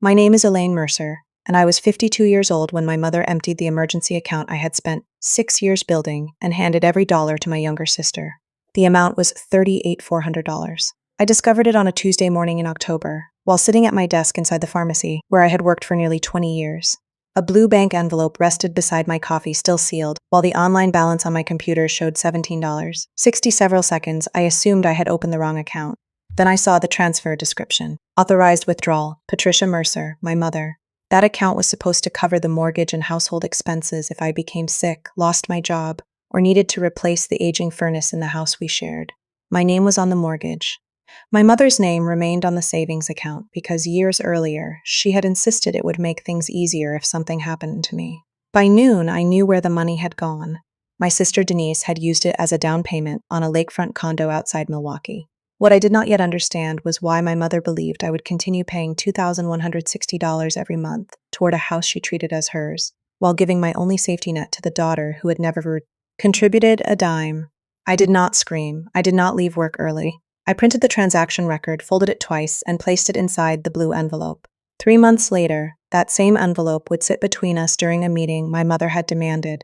My name is Elaine Mercer, and I was 52 years old when my mother emptied the emergency account I had spent 6 years building and handed every dollar to my younger sister. The amount was $38,400. I discovered it on a Tuesday morning in October, while sitting at my desk inside the pharmacy, where I had worked for nearly 20 years. A blue bank envelope rested beside my coffee, still sealed, while the online balance on my computer showed $17. 60 several seconds, I assumed I had opened the wrong account. Then I saw the transfer description. Authorized withdrawal, Patricia Mercer, my mother. That account was supposed to cover the mortgage and household expenses if I became sick, lost my job, or needed to replace the aging furnace in the house we shared. My name was on the mortgage. My mother's name remained on the savings account because years earlier, she had insisted it would make things easier if something happened to me. By noon, I knew where the money had gone. My sister Denise had used it as a down payment on a lakefront condo outside Milwaukee. What I did not yet understand was why my mother believed I would continue paying $2,160 every month toward a house she treated as hers, while giving my only safety net to the daughter who had never contributed a dime. I did not scream. I did not leave work early. I printed the transaction record, folded it twice, and placed it inside the blue envelope. 3 months later, that same envelope would sit between us during a meeting my mother had demanded,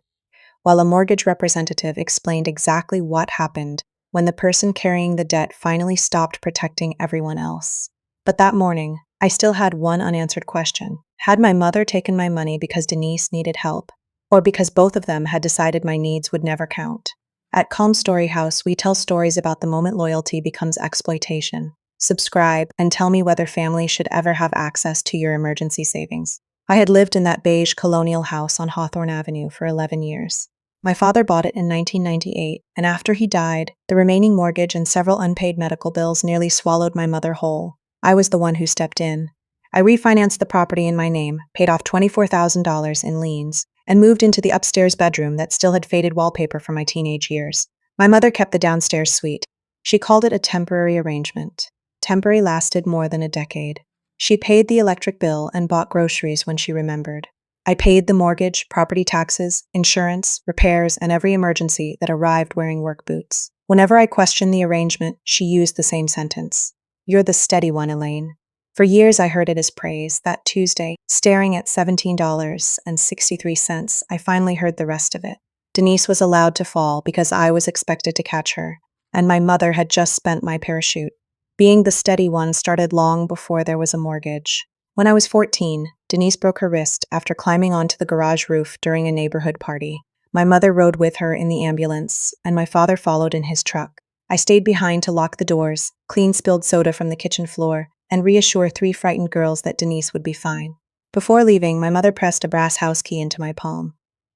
while a mortgage representative explained exactly what happened when the person carrying the debt finally stopped protecting everyone else. But that morning, I still had one unanswered question. Had my mother taken my money because Denise needed help, or because both of them had decided my needs would never count? At Calm Story House, we tell stories about the moment loyalty becomes exploitation. Subscribe and tell me whether families should ever have access to your emergency savings. I had lived in that beige colonial house on Hawthorne Avenue for 11 years. My father bought it in 1998, and after he died, the remaining mortgage and several unpaid medical bills nearly swallowed my mother whole. I was the one who stepped in. I refinanced the property in my name, paid off $24,000 in liens, and moved into the upstairs bedroom that still had faded wallpaper from my teenage years. My mother kept the downstairs suite. She called it a temporary arrangement. Temporary lasted more than a decade. She paid the electric bill and bought groceries when she remembered. I paid the mortgage, property taxes, insurance, repairs, and every emergency that arrived wearing work boots. Whenever I questioned the arrangement, she used the same sentence. "You're the steady one, Elaine." For years I heard it as praise. That Tuesday, staring at $17.63, I finally heard the rest of it. Denise was allowed to fall because I was expected to catch her, and my mother had just spent my parachute. Being the steady one started long before there was a mortgage. When I was 14, Denise broke her wrist after climbing onto the garage roof during a neighborhood party. My mother rode with her in the ambulance, and my father followed in his truck. I stayed behind to lock the doors, clean spilled soda from the kitchen floor, and reassure 3 frightened girls that Denise would be fine. Before leaving, my mother pressed a brass house key into my palm.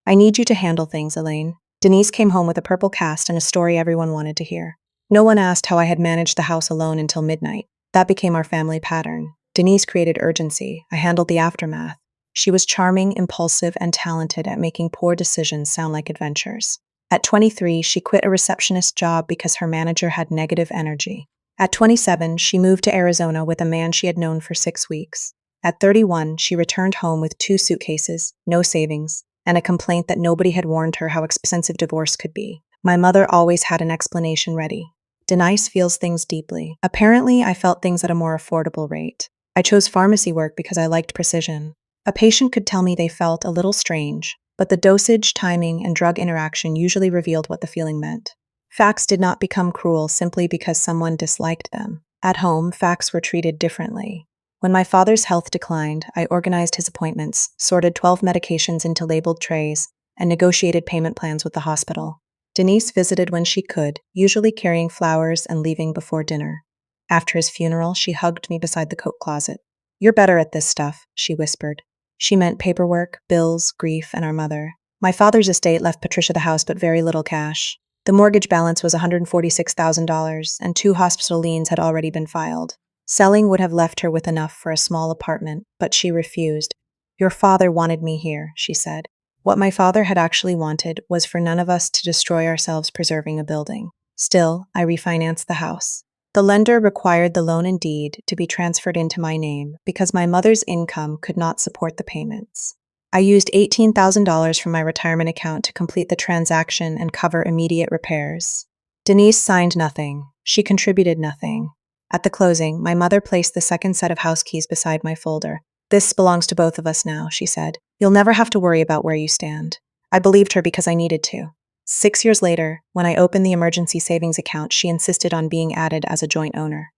"I need you to handle things, Elaine." Denise came home with a purple cast and a story everyone wanted to hear. No one asked how I had managed the house alone until midnight. That became our family pattern. Denise created urgency. I handled the aftermath. She was charming, impulsive, and talented at making poor decisions sound like adventures. At 23, she quit a receptionist job because her manager had negative energy. At 27, she moved to Arizona with a man she had known for 6 weeks. At 31, she returned home with 2 suitcases, no savings, and a complaint that nobody had warned her how expensive divorce could be. My mother always had an explanation ready. Denise feels things deeply. Apparently, I felt things at a more affordable rate. I chose pharmacy work because I liked precision. A patient could tell me they felt a little strange, but the dosage, timing, and drug interaction usually revealed what the feeling meant. Facts did not become cruel simply because someone disliked them. At home, facts were treated differently. When my father's health declined, I organized his appointments, sorted 12 medications into labeled trays, and negotiated payment plans with the hospital. Denise visited when she could, usually carrying flowers and leaving before dinner. After his funeral, she hugged me beside the coat closet. "You're better at this stuff," she whispered. She meant paperwork, bills, grief, and our mother. My father's estate left Patricia the house but very little cash. The mortgage balance was $146,000, and 2 hospital liens had already been filed. Selling would have left her with enough for a small apartment, but she refused. "Your father wanted me here," she said. What my father had actually wanted was for none of us to destroy ourselves preserving a building. Still, I refinanced the house. The lender required the loan and deed to be transferred into my name because my mother's income could not support the payments. I used $18,000 from my retirement account to complete the transaction and cover immediate repairs. Denise signed nothing. She contributed nothing. At the closing, my mother placed the second set of house keys beside my folder. This belongs to both of us now, she said. You'll never have to worry about where you stand. I believed her because I needed to. 6 years later, when I opened the emergency savings account, she insisted on being added as a joint owner.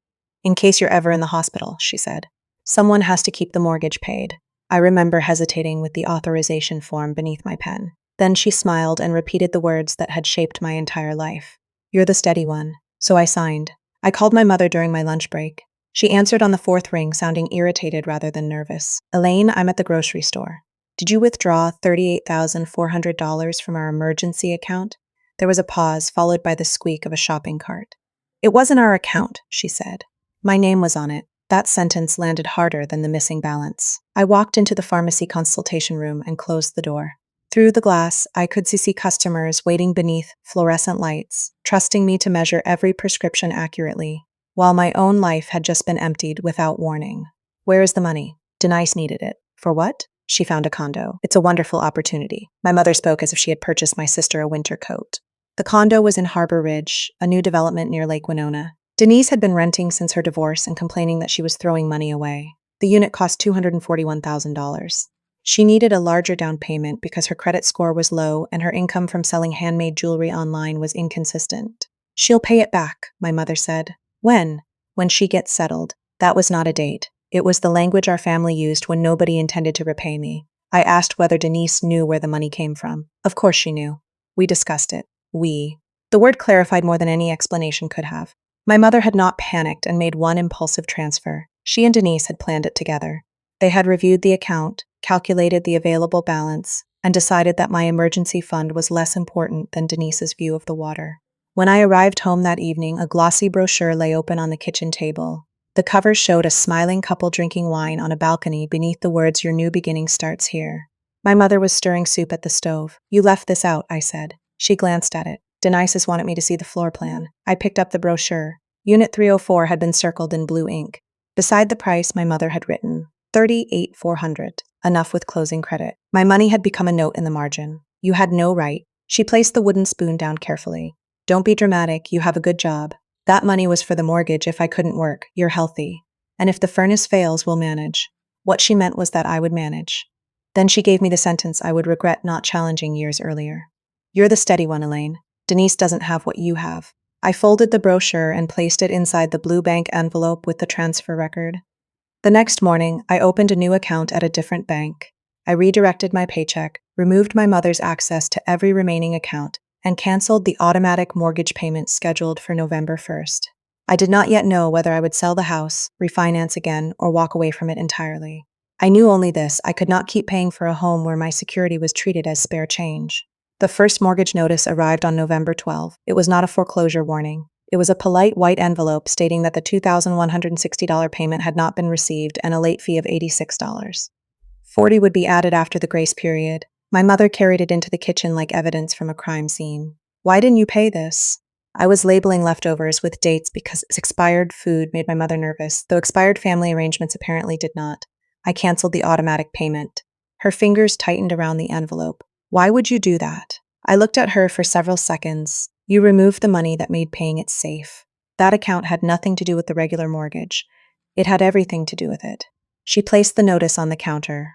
In case you're ever in the hospital, she said. Someone has to keep the mortgage paid. I remember hesitating with the authorization form beneath my pen. Then she smiled and repeated the words that had shaped my entire life. You're the steady one. So I signed. I called my mother during my lunch break. She answered on the fourth ring, sounding irritated rather than nervous. Elaine, I'm at the grocery store. Did you withdraw $38,400 from our emergency account? There was a pause, followed by the squeak of a shopping cart. It wasn't our account, she said. My name was on it. That sentence landed harder than the missing balance. I walked into the pharmacy consultation room and closed the door. Through the glass, I could see customers waiting beneath fluorescent lights, trusting me to measure every prescription accurately, while my own life had just been emptied without warning. Where is the money? Denise needed it. For what? She found a condo. It's a wonderful opportunity. My mother spoke as if she had purchased my sister a winter coat. The condo was in Harbor Ridge, a new development near Lake Winona. Denise had been renting since her divorce and complaining that she was throwing money away. The unit cost $241,000. She needed a larger down payment because her credit score was low and her income from selling handmade jewelry online was inconsistent. She'll pay it back, my mother said. When? When she gets settled. That was not a date. It was the language our family used when nobody intended to repay me. I asked whether Denise knew where the money came from. Of course she knew. We discussed it. We. The word clarified more than any explanation could have. My mother had not panicked and made one impulsive transfer. She and Denise had planned it together. They had reviewed the account, calculated the available balance, and decided that my emergency fund was less important than Denise's view of the water. When I arrived home that evening, a glossy brochure lay open on the kitchen table. The cover showed a smiling couple drinking wine on a balcony beneath the words, "Your new beginning starts here." My mother was stirring soup at the stove. You left this out, I said. She glanced at it. Denise has wanted me to see the floor plan. I picked up the brochure. Unit 304 had been circled in blue ink. Beside the price, my mother had written, $38,400, enough with closing credit. My money had become a note in the margin. You had no right. She placed the wooden spoon down carefully. Don't be dramatic, you have a good job. That money was for the mortgage if I couldn't work. You're healthy. And if the furnace fails, we'll manage. What she meant was that I would manage. Then she gave me the sentence I would regret not challenging years earlier. You're the steady one, Elaine. Denise doesn't have what you have. I folded the brochure and placed it inside the blue bank envelope with the transfer record. The next morning, I opened a new account at a different bank. I redirected my paycheck, removed my mother's access to every remaining account, and canceled the automatic mortgage payment scheduled for November 1st. I did not yet know whether I would sell the house, refinance again, or walk away from it entirely. I knew only this: I could not keep paying for a home where my security was treated as spare change. The first mortgage notice arrived on November 12. It was not a foreclosure warning. It was a polite white envelope stating that the $2,160 payment had not been received and a late fee of $86. $40 would be added after the grace period. My mother carried it into the kitchen like evidence from a crime scene. Why didn't you pay this? I was labeling leftovers with dates because expired food made my mother nervous, though expired family arrangements apparently did not. I canceled the automatic payment. Her fingers tightened around the envelope. Why would you do that? I looked at her for several seconds. You removed the money that made paying it safe. That account had nothing to do with the regular mortgage. It had everything to do with it. She placed the notice on the counter.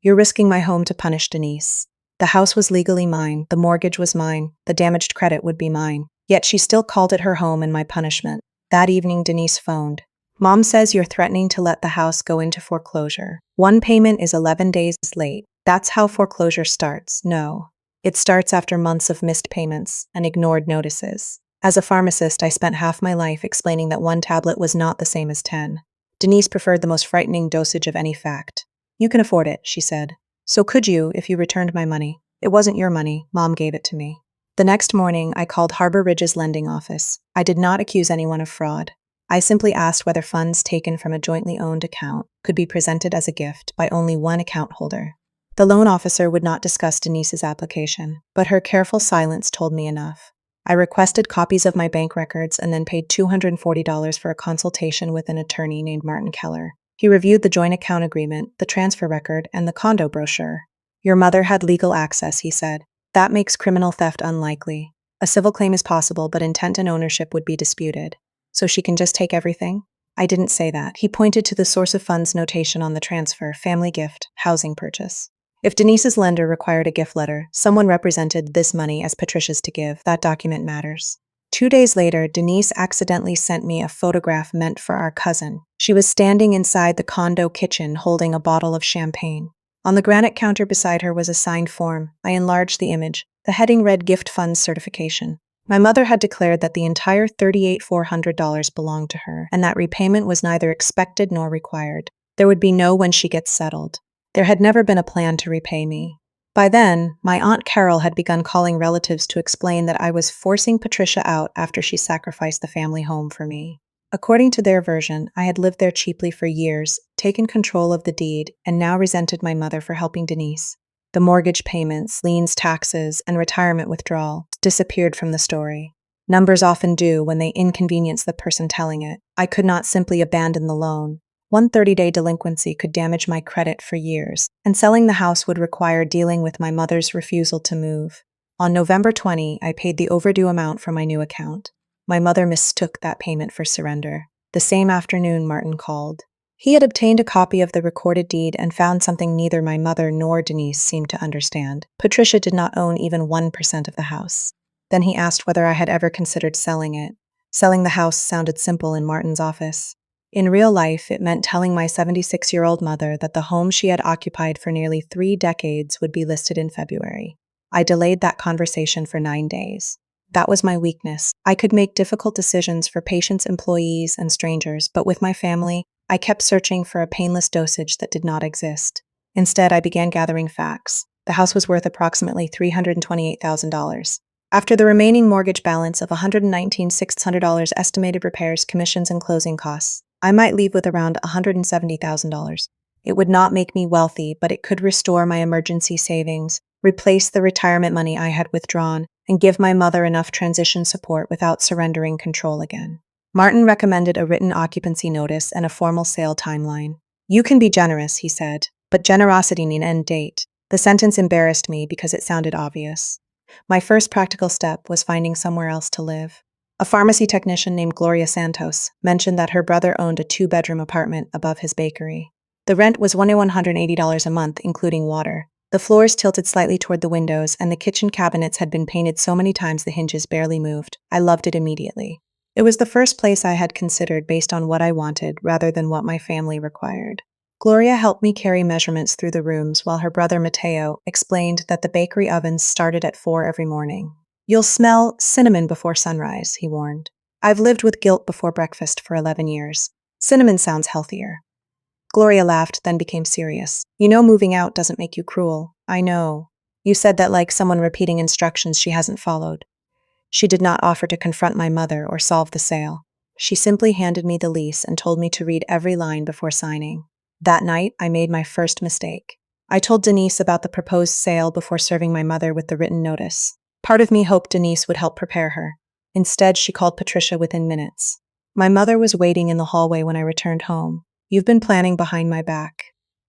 You're risking my home to punish Denise. The house was legally mine, the mortgage was mine, the damaged credit would be mine. Yet she still called it her home and my punishment. That evening, Denise phoned. Mom says you're threatening to let the house go into foreclosure. One payment is 11 days late. That's how foreclosure starts. No. It starts after months of missed payments and ignored notices. As a pharmacist, I spent half my life explaining that one tablet was not the same as 10. Denise preferred the most frightening dosage of any fact. You can afford it, she said. So could you if you returned my money. It wasn't your money. Mom gave it to me. The next morning, I called Harbor Ridge's lending office. I did not accuse anyone of fraud. I simply asked whether funds taken from a jointly owned account could be presented as a gift by only one account holder. The loan officer would not discuss Denise's application, but her careful silence told me enough. I requested copies of my bank records and then paid $240 for a consultation with an attorney named Martin Keller. He reviewed the joint account agreement, the transfer record, and the condo brochure. Your mother had legal access, he said. That makes criminal theft unlikely. A civil claim is possible, but intent and ownership would be disputed. So she can just take everything? I didn't say that. He pointed to the source of funds notation on the transfer, family gift, housing purchase. If Denise's lender required a gift letter, someone represented this money as Patricia's to give. That document matters. 2 days later, Denise accidentally sent me a photograph meant for our cousin. She was standing inside the condo kitchen holding a bottle of champagne. On the granite counter beside her was a signed form. I enlarged the image. The heading read Gift Funds Certification. My mother had declared that the entire $38,400 belonged to her, and that repayment was neither expected nor required. There would be no when she gets settled. There had never been a plan to repay me. By then, my Aunt Carol had begun calling relatives to explain that I was forcing Patricia out after she sacrificed the family home for me. According to their version, I had lived there cheaply for years, taken control of the deed, and now resented my mother for helping Denise. The mortgage payments, liens, taxes, and retirement withdrawal disappeared from the story. Numbers often do when they inconvenience the person telling it. I could not simply abandon the loan. One 30-day delinquency could damage my credit for years, and selling the house would require dealing with my mother's refusal to move. On November 20, I paid the overdue amount from my new account. My mother mistook that payment for surrender. The same afternoon, Martin called. He had obtained a copy of the recorded deed and found something neither my mother nor Denise seemed to understand. Patricia did not own even 1% of the house. Then he asked whether I had ever considered selling it. Selling the house sounded simple in Martin's office. In real life, it meant telling my 76-year-old mother that the home she had occupied for nearly 3 decades would be listed in February. I delayed that conversation for 9 days. That was my weakness. I could make difficult decisions for patients, employees, and strangers, but with my family, I kept searching for a painless dosage that did not exist. Instead, I began gathering facts. The house was worth approximately $328,000. After the remaining mortgage balance of $119,600 estimated repairs, commissions, and closing costs, I might leave with around $170,000. It would not make me wealthy, but it could restore my emergency savings, replace the retirement money I had withdrawn, and give my mother enough transition support without surrendering control again. Martin recommended a written occupancy notice and a formal sale timeline. "You can be generous," he said, "but generosity needs an end date." The sentence embarrassed me because it sounded obvious. My first practical step was finding somewhere else to live. A pharmacy technician named Gloria Santos mentioned that her brother owned a 2-bedroom apartment above his bakery. The rent was $1,180 a month, including water. The floors tilted slightly toward the windows, and the kitchen cabinets had been painted so many times the hinges barely moved. I loved it immediately. It was the first place I had considered based on what I wanted rather than what my family required. Gloria helped me carry measurements through the rooms while her brother Mateo explained that the bakery ovens started at 4 every morning. "You'll smell cinnamon before sunrise," he warned. "I've lived with guilt before breakfast for 11 years. Cinnamon sounds healthier." Gloria laughed, then became serious. "You know moving out doesn't make you cruel." "I know. You said that like someone repeating instructions she hasn't followed." She did not offer to confront my mother or solve the sale. She simply handed me the lease and told me to read every line before signing. That night, I made my first mistake. I told Denise about the proposed sale before serving my mother with the written notice. Part of me hoped Denise would help prepare her. Instead, she called Patricia within minutes. My mother was waiting in the hallway when I returned home. "You've been planning behind my back."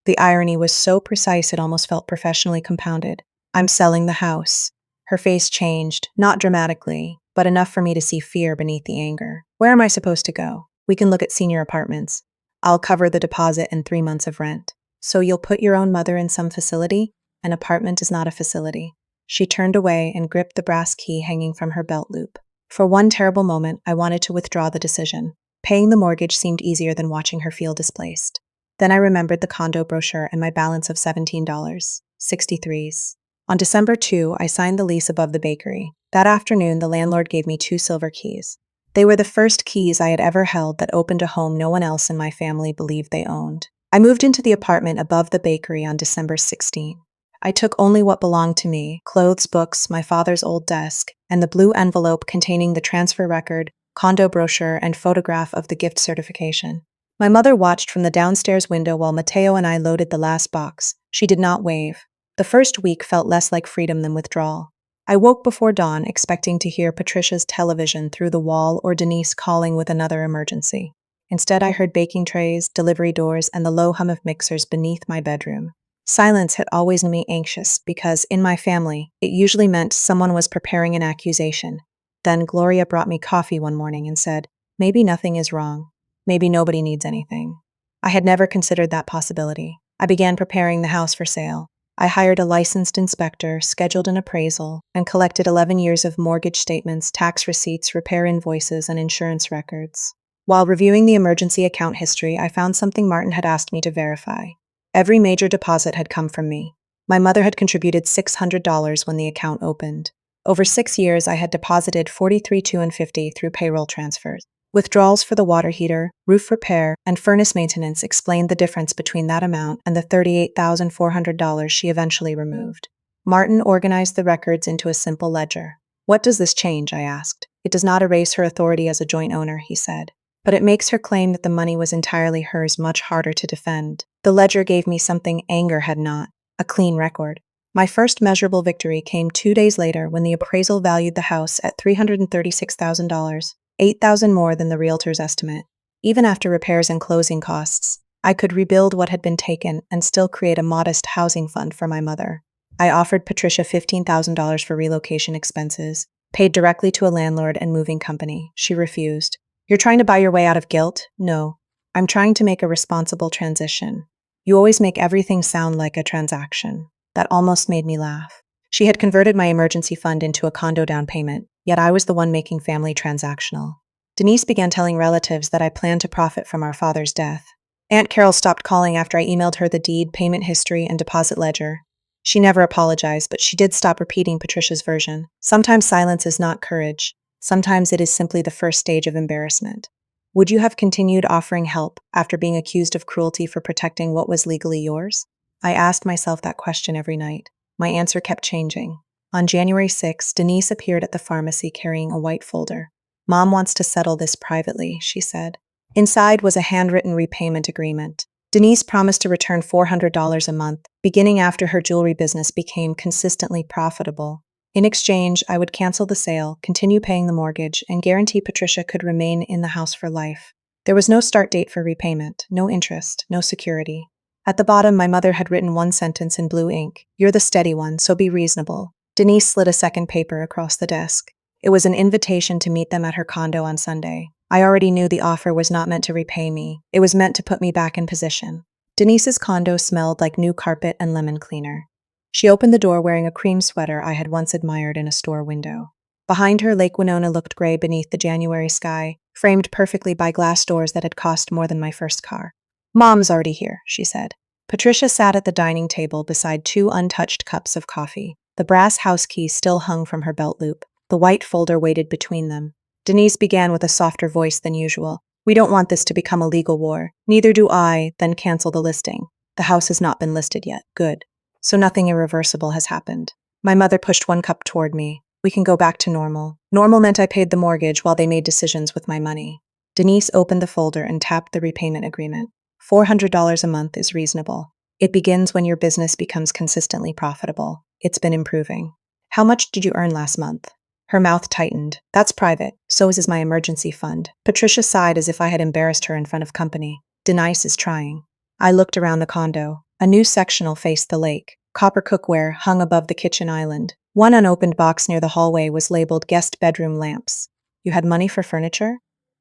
The irony was so precise it almost felt professionally compounded. "I'm selling the house." Her face changed, not dramatically, but enough for me to see fear beneath the anger. "Where am I supposed to go? We can look at senior apartments. I'll cover the deposit and 3 months of rent." "So you'll put your own mother in some facility?" "An apartment is not a facility." She turned away and gripped the brass key hanging from her belt loop. For one terrible moment, I wanted to withdraw the decision. Paying the mortgage seemed easier than watching her feel displaced. Then I remembered the condo brochure and my balance of $17.63. On December 2, I signed the lease above the bakery. That afternoon, the landlord gave me 2 silver keys. They were the first keys I had ever held that opened a home no one else in my family believed they owned. I moved into the apartment above the bakery on December 16. I took only what belonged to me: clothes, books, my father's old desk, and the blue envelope containing the transfer record, condo brochure, and photograph of the gift certification. My mother watched from the downstairs window while Mateo and I loaded the last box. She did not wave. The first week felt less like freedom than withdrawal. I woke before dawn, expecting to hear Patricia's television through the wall or Denise calling with another emergency. Instead, I heard baking trays, delivery doors, and the low hum of mixers beneath my bedroom. Silence had always made me anxious because, in my family, it usually meant someone was preparing an accusation. Then Gloria brought me coffee one morning and said, "Maybe nothing is wrong." Maybe nobody needs anything. I had never considered that possibility. I began preparing the house for sale. I hired a licensed inspector, scheduled an appraisal, and collected 11 years of mortgage statements, tax receipts, repair invoices, and insurance records. While reviewing the emergency account history, I found something Martin had asked me to verify. Every major deposit had come from me. My mother had contributed $600 when the account opened. Over 6 years, I had deposited $43,250 through payroll transfers. Withdrawals for the water heater, roof repair, and furnace maintenance explained the difference between that amount and the $38,400 she eventually removed. Martin organized the records into a simple ledger. "What does this change?" I asked. "It does not erase her authority as a joint owner," he said. "But it makes her claim that the money was entirely hers much harder to defend." The ledger gave me something anger had not: a clean record. My first measurable victory came 2 days later when the appraisal valued the house at $336,000, $8,000 more than the realtor's estimate. Even after repairs and closing costs, I could rebuild what had been taken and still create a modest housing fund for my mother. I offered Patricia $15,000 for relocation expenses, paid directly to a landlord and moving company. She refused. "You're trying to buy your way out of guilt?" "No. I'm trying to make a responsible transition." "You always make everything sound like a transaction." That almost made me laugh. She had converted my emergency fund into a condo down payment, yet I was the one making family transactional. Denise began telling relatives that I planned to profit from our father's death. Aunt Carol stopped calling after I emailed her the deed, payment history, and deposit ledger. She never apologized, but she did stop repeating Patricia's version. Sometimes silence is not courage. Sometimes it is simply the first stage of embarrassment. Would you have continued offering help after being accused of cruelty for protecting what was legally yours? I asked myself that question every night. My answer kept changing. On January 6, Denise appeared at the pharmacy carrying a white folder. "Mom wants to settle this privately," she said. Inside was a handwritten repayment agreement. Denise promised to return $400 a month, beginning after her jewelry business became consistently profitable. In exchange, I would cancel the sale, continue paying the mortgage, and guarantee Patricia could remain in the house for life. There was no start date for repayment, no interest, no security. At the bottom, my mother had written one sentence in blue ink: "You're the steady one, so be reasonable." Denise slid a second paper across the desk. It was an invitation to meet them at her condo on Sunday. I already knew the offer was not meant to repay me. It was meant to put me back in position. Denise's condo smelled like new carpet and lemon cleaner. She opened the door wearing a cream sweater I had once admired in a store window. Behind her, Lake Winona looked gray beneath the January sky, framed perfectly by glass doors that had cost more than my first car. "Mom's already here," she said. Patricia sat at the dining table beside 2 untouched cups of coffee. The brass house key still hung from her belt loop. The white folder waited between them. Denise began with a softer voice than usual. "We don't want this to become a legal war." "Neither do I," then cancel the listing. "The house has not been listed yet." "Good. So nothing irreversible has happened." My mother pushed 1 cup toward me. "We can go back to normal." Normal meant I paid the mortgage while they made decisions with my money. Denise opened the folder and tapped the repayment agreement. $400 a month is reasonable. It begins when your business becomes consistently profitable. It's been improving. "How much did you earn last month?" Her mouth tightened. "That's private. So is my emergency fund." Patricia sighed as if I had embarrassed her in front of company. "Denise is trying." I looked around the condo. A new sectional faced the lake. Copper cookware hung above the kitchen island. One unopened box near the hallway was labeled "Guest Bedroom Lamps." "You had money for furniture?"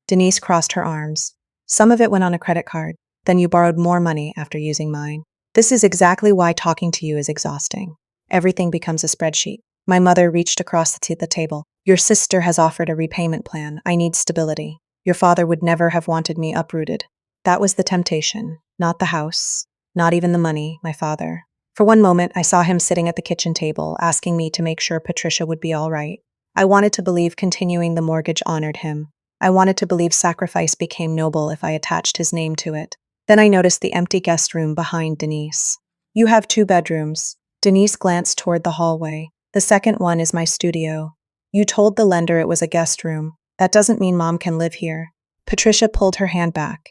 Denise crossed her arms. "Some of it went on a credit card. Then you borrowed more money after using mine. This is exactly why talking to you is exhausting. Everything becomes a spreadsheet." My mother reached across the table. "Your sister has offered a repayment plan. I need stability. Your father would never have wanted me uprooted." That was the temptation. Not the house. Not even the money, my father. For one moment, I saw him sitting at the kitchen table, asking me to make sure Patricia would be all right. I wanted to believe continuing the mortgage honored him. I wanted to believe sacrifice became noble if I attached his name to it. Then I noticed the empty guest room behind Denise. "You have 2 bedrooms. Denise glanced toward the hallway. "The second one is my studio. You told the lender it was a guest room. That doesn't mean Mom can live here." Patricia pulled her hand back.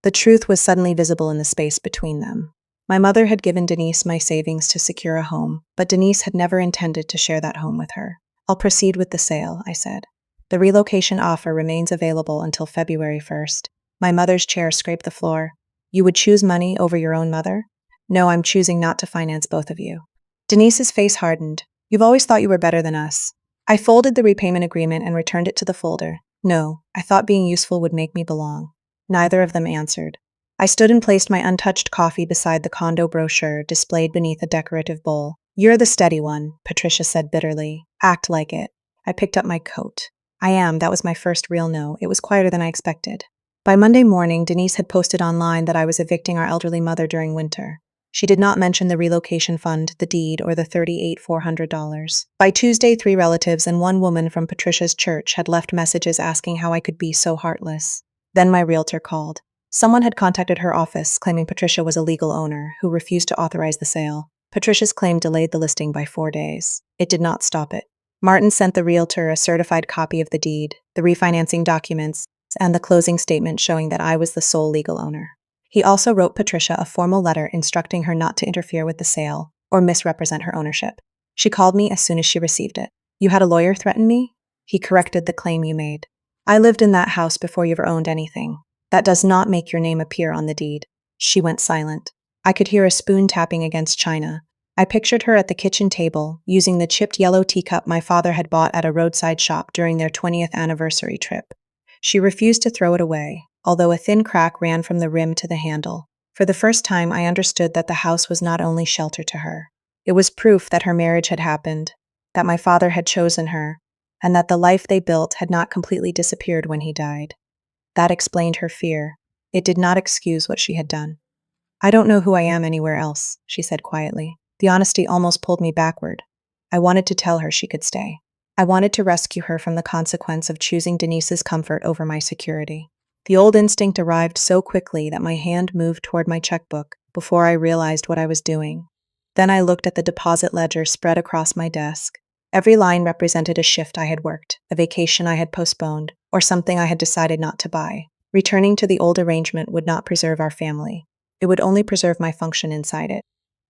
The truth was suddenly visible in the space between them. My mother had given Denise my savings to secure a home, but Denise had never intended to share that home with her. "I'll proceed with the sale," I said. "The relocation offer remains available until February 1st. My mother's chair scraped the floor. "You would choose money over your own mother?" "No, I'm choosing not to finance both of you." Denise's face hardened. "You've always thought you were better than us." I folded the repayment agreement and returned it to the folder. "No, I thought being useful would make me belong." Neither of them answered. I stood and placed my untouched coffee beside the condo brochure displayed beneath a decorative bowl. "You're the steady one," Patricia said bitterly. "Act like it." I picked up my coat. "I am. That was my first real no. It was quieter than I expected." By Monday morning, Denise had posted online that I was evicting our elderly mother during winter. She did not mention the relocation fund, the deed, or the $38,400. By Tuesday, 3 relatives and 1 woman from Patricia's church had left messages asking how I could be so heartless. Then my realtor called. Someone had contacted her office claiming Patricia was a legal owner who refused to authorize the sale. Patricia's claim delayed the listing by 4 days. It did not stop it. Martin sent the realtor a certified copy of the deed, the refinancing documents, and the closing statement showing that I was the sole legal owner. He also wrote Patricia a formal letter instructing her not to interfere with the sale or misrepresent her ownership. She called me as soon as she received it. "You had a lawyer threaten me?" "He corrected the claim you made. I lived in that house before you ever owned anything. That does not make your name appear on the deed." She went silent. I could hear a spoon tapping against china. I pictured her at the kitchen table, using the chipped yellow teacup my father had bought at a roadside shop during their 20th anniversary trip. She refused to throw it away, although a thin crack ran from the rim to the handle. For the first time, I understood that the house was not only shelter to her. It was proof that her marriage had happened, that my father had chosen her, and that the life they built had not completely disappeared when he died. That explained her fear. It did not excuse what she had done. "I don't know who I am anywhere else," she said quietly. The honesty almost pulled me backward. I wanted to tell her she could stay. I wanted to rescue her from the consequence of choosing Denise's comfort over my security. The old instinct arrived so quickly that my hand moved toward my checkbook before I realized what I was doing. Then I looked at the deposit ledger spread across my desk. Every line represented a shift I had worked, a vacation I had postponed, or something I had decided not to buy. Returning to the old arrangement would not preserve our family. It would only preserve my function inside it.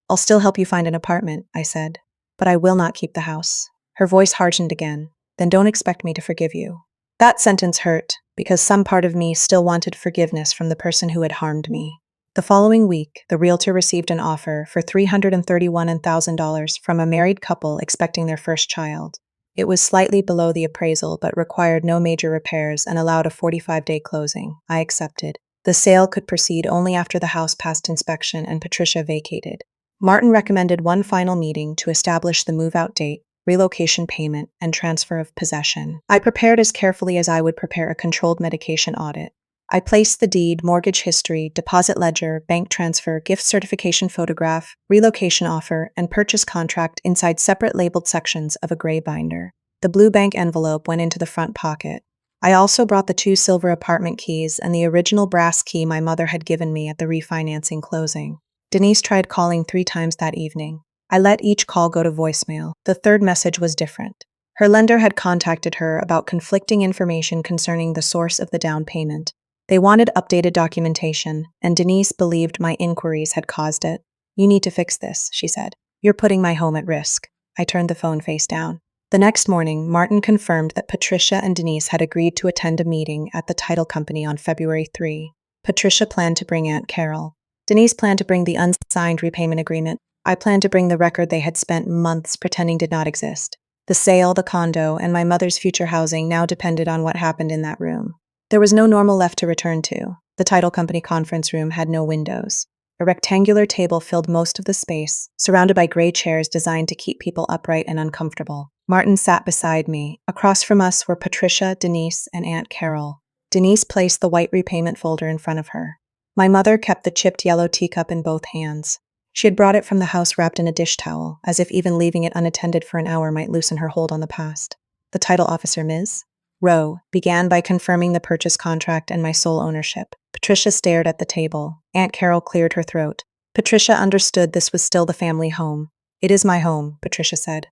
"I'll still help you find an apartment," I said, "but I will not keep the house." Her voice hardened again. "Then don't expect me to forgive you." That sentence hurt, because some part of me still wanted forgiveness from the person who had harmed me. The following week, the realtor received an offer for $331,000 from a married couple expecting their first child. It was slightly below the appraisal but required no major repairs and allowed a 45-day closing. I accepted. The sale could proceed only after the house passed inspection and Patricia vacated. Martin recommended one final meeting to establish the move-out date, relocation payment, and transfer of possession. I prepared as carefully as I would prepare a controlled medication audit. I placed the deed, mortgage history, deposit ledger, bank transfer, gift certification photograph, relocation offer, and purchase contract inside separate labeled sections of a gray binder. The blue bank envelope went into the front pocket. I also brought the 2 silver apartment keys and the original brass key my mother had given me at the refinancing closing. Denise tried calling 3 times that evening. I let each call go to voicemail. The third message was different. Her lender had contacted her about conflicting information concerning the source of the down payment. They wanted updated documentation, and Denise believed my inquiries had caused it. "You need to fix this," she said. "You're putting my home at risk." I turned the phone face down. The next morning, Martin confirmed that Patricia and Denise had agreed to attend a meeting at the title company on February 3. Patricia planned to bring Aunt Carol. Denise planned to bring the unsigned repayment agreement. I planned to bring the record they had spent months pretending did not exist. The sale, the condo, and my mother's future housing now depended on what happened in that room. There was no normal left to return to. The title company conference room had no windows. A rectangular table filled most of the space, surrounded by gray chairs designed to keep people upright and uncomfortable. Martin sat beside me. Across from us were Patricia, Denise, and Aunt Carol. Denise placed the white repayment folder in front of her. My mother kept the chipped yellow teacup in both hands. She had brought it from the house wrapped in a dish towel, as if even leaving it unattended for an hour might loosen her hold on the past. The title officer, Ms. Rowe, began by confirming the purchase contract and my sole ownership. Patricia stared at the table. Aunt Carol cleared her throat. Patricia understood this was still the family home. "It is my home," Patricia said.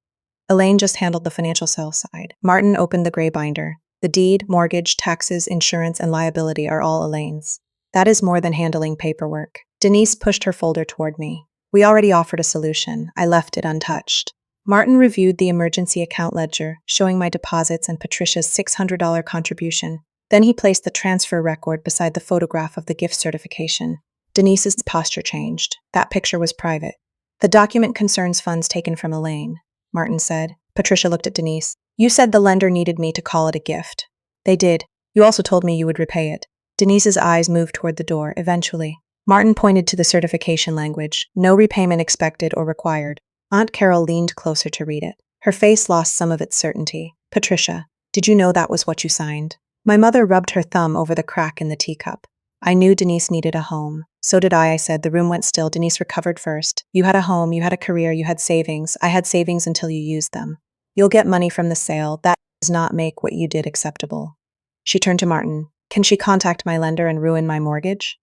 Elaine just handled the financial sales side. Martin opened the gray binder. "The deed, mortgage, taxes, insurance, and liability are all Elaine's. That is more than handling paperwork." Denise pushed her folder toward me. "We already offered a solution. I left it untouched." Martin reviewed the emergency account ledger, showing my deposits and Patricia's $600 contribution. Then he placed the transfer record beside the photograph of the gift certification. Denise's posture changed. That picture was private. "The document concerns funds taken from Elaine," Martin said. Patricia looked at Denise. "You said the lender needed me to call it a gift." "They did. You also told me you would repay it." Denise's eyes moved toward the door, eventually. Martin pointed to the certification language, no repayment expected or required. Aunt Carol leaned closer to read it. Her face lost some of its certainty. Patricia, did you know that was what you signed? My mother rubbed her thumb over the crack in the teacup. I knew Denise needed a home. So did I said. The room went still. Denise recovered first. You had a home, you had a career, you had savings. I had savings until you used them. You'll get money from the sale. That does not make what you did acceptable. She turned to Martin. Can she contact my lender and ruin my mortgage?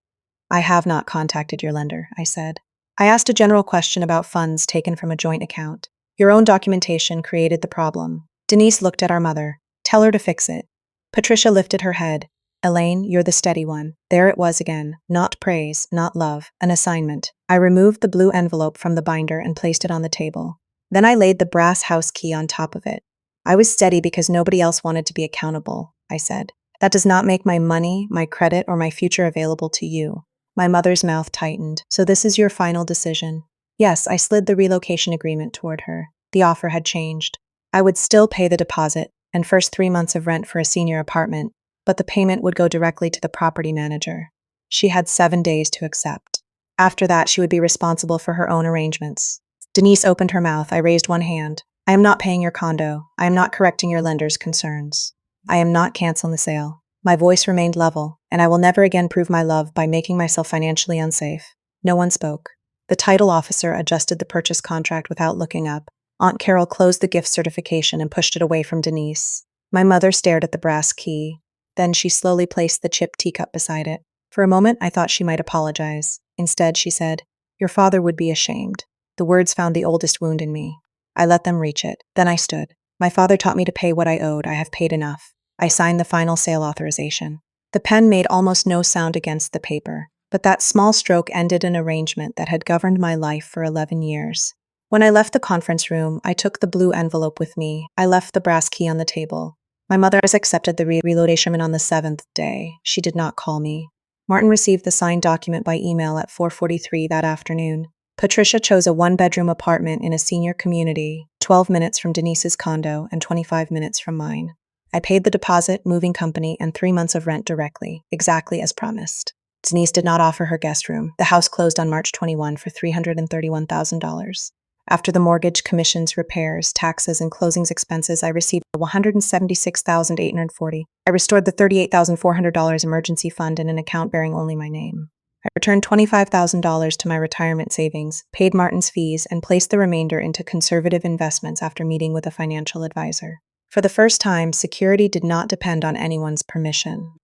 I have not contacted your lender, I said. I asked a general question about funds taken from a joint account. Your own documentation created the problem. Denise looked at our mother. Tell her to fix it. Patricia lifted her head. Elaine, you're the steady one. There it was again. Not praise, not love, an assignment. I removed the blue envelope from the binder and placed it on the table. Then I laid the brass house key on top of it. I was steady because nobody else wanted to be accountable, I said. That does not make my money, my credit, or my future available to you. My mother's mouth tightened. So this is your final decision? Yes, I slid the relocation agreement toward her. The offer had changed. I would still pay the deposit and first 3 months of rent for a senior apartment, but the payment would go directly to the property manager. She had 7 days to accept. After that, she would be responsible for her own arrangements. Denise opened her mouth. I raised one hand. I am not paying your condo. I am not correcting your lender's concerns. I am not canceling the sale. My voice remained level, and I will never again prove my love by making myself financially unsafe. No one spoke. The title officer adjusted the purchase contract without looking up. Aunt Carol closed the gift certification and pushed it away from Denise. My mother stared at the brass key. Then she slowly placed the chipped teacup beside it. For a moment, I thought she might apologize. Instead, she said, Your father would be ashamed. The words found the oldest wound in me. I let them reach it. Then I stood. My father taught me to pay what I owed. I have paid enough. I signed the final sale authorization. The pen made almost no sound against the paper, but that small stroke ended an arrangement that had governed my life for 11 years. When I left the conference room, I took the blue envelope with me. I left the brass key on the table. My mother has accepted the relocation on the 7th day. She did not call me. Martin received the signed document by email at 4:43 that afternoon. Patricia chose a one-bedroom apartment in a senior community, 12 minutes from Denise's condo and 25 minutes from mine. I paid the deposit, moving company, and 3 months of rent directly, exactly as promised. Denise did not offer her guest room. The house closed on March 21 for $331,000. After the mortgage, commissions, repairs, taxes, and closings expenses, I received $176,840. I restored the $38,400 emergency fund in an account bearing only my name. I returned $25,000 to my retirement savings, paid Martin's fees, and placed the remainder into conservative investments after meeting with a financial advisor. For the first time, security did not depend on anyone's permission.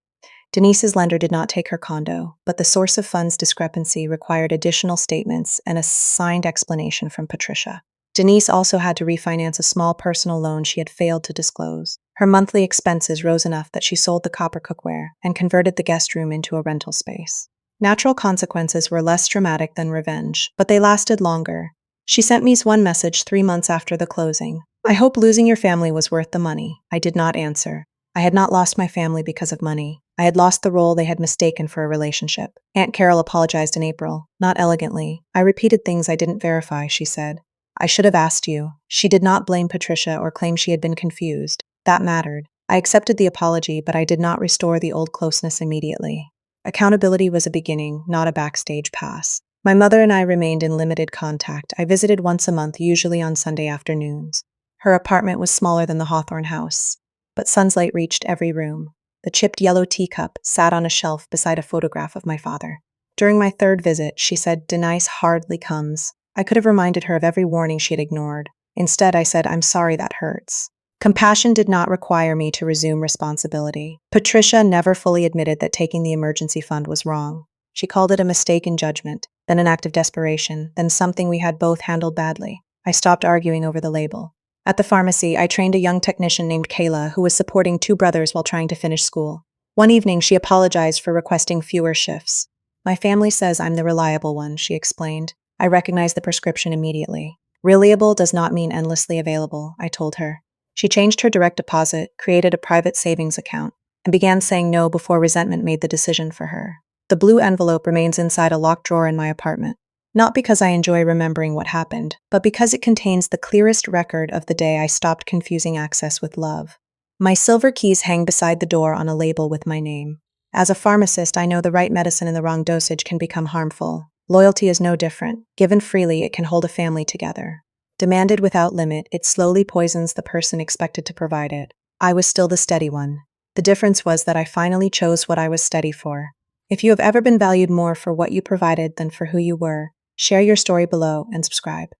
Denise's lender did not take her condo, but the source of funds discrepancy required additional statements and a signed explanation from Patricia. Denise also had to refinance a small personal loan she had failed to disclose. Her monthly expenses rose enough that she sold the copper cookware and converted the guest room into a rental space. Natural consequences were less dramatic than revenge, but they lasted longer. She sent me one message 3 months after the closing. I hope losing your family was worth the money. I did not answer. I had not lost my family because of money. I had lost the role they had mistaken for a relationship. Aunt Carol apologized in April, not elegantly. I repeated things I didn't verify, she said. I should have asked you. She did not blame Patricia or claim she had been confused. That mattered. I accepted the apology, but I did not restore the old closeness immediately. Accountability was a beginning, not a backstage pass. My mother and I remained in limited contact. I visited once a month, usually on Sunday afternoons. Her apartment was smaller than the Hawthorne house, but sunlight reached every room. The chipped yellow teacup sat on a shelf beside a photograph of my father. During my 3rd visit, she said, Denise hardly comes. I could have reminded her of every warning she had ignored. Instead, I said, I'm sorry that hurts. Compassion did not require me to resume responsibility. Patricia never fully admitted that taking the emergency fund was wrong. She called it a mistake in judgment, then an act of desperation, then something we had both handled badly. I stopped arguing over the label. At the pharmacy, I trained a young technician named Kayla who was supporting 2 brothers while trying to finish school. One evening, she apologized for requesting fewer shifts. My family says I'm the reliable one, she explained. I recognized the prescription immediately. Reliable does not mean endlessly available, I told her. She changed her direct deposit, created a private savings account, and began saying no before resentment made the decision for her. The blue envelope remains inside a locked drawer in my apartment. Not because I enjoy remembering what happened, but because it contains the clearest record of the day I stopped confusing access with love. My silver keys hang beside the door on a label with my name. As a pharmacist, I know the right medicine in the wrong dosage can become harmful. Loyalty is no different. Given freely, it can hold a family together. Demanded without limit, it slowly poisons the person expected to provide it. I was still the steady one. The difference was that I finally chose what I was steady for. If you have ever been valued more for what you provided than for who you were, share your story below and subscribe.